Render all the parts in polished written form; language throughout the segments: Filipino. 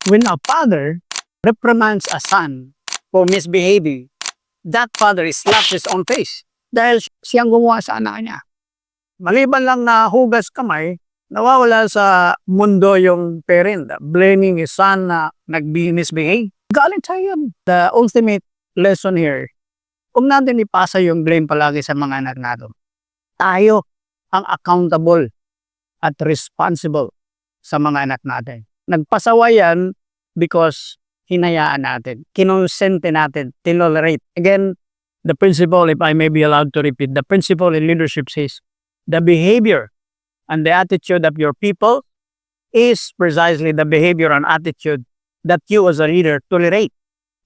When a father reprimands a son for misbehaving, that father slaps his own face dahil siyang gumawa sa anak niya. Maliban lang na hugas kamay, nawawala sa mundo yung parent, blaming his son na nag-misbehave. Galing tayo yun. The ultimate lesson here, huwag natin ipasa yung blame palagi sa mga anak natin. Tayo ang accountable at responsible sa mga anak natin. Nagpasawa yan because hinayaan natin, kinonsente natin, tolerate. Again, the principle, if I may be allowed to repeat, the principle in leadership says, the behavior and the attitude of your people is precisely the behavior and attitude that you as a leader tolerate.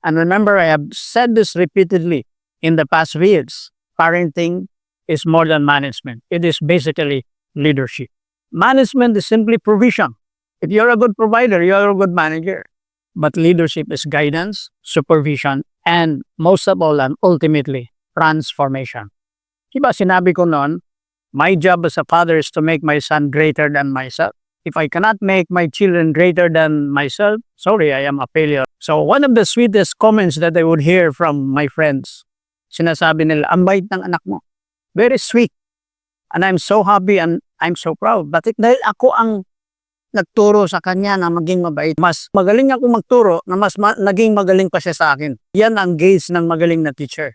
And remember, I have said this repeatedly in the past years, parenting is more than management. It is basically leadership. Management is simply provision. If you're a good provider, you're a good manager. But leadership is guidance, supervision, and most of all, and ultimately, transformation. Diba sinabi ko noon, my job as a father is to make my son greater than myself. If I cannot make my children greater than myself, sorry, I am a failure. So one of the sweetest comments that I would hear from my friends, sinasabi nila, ang bait ng anak mo. Very sweet. And I'm so happy and I'm so proud. But dahil ako ang nagturo sa kanya na maging mabait, mas magaling ako magturo na mas naging magaling pa siya sa akin. Yan ang gaze ng magaling na teacher.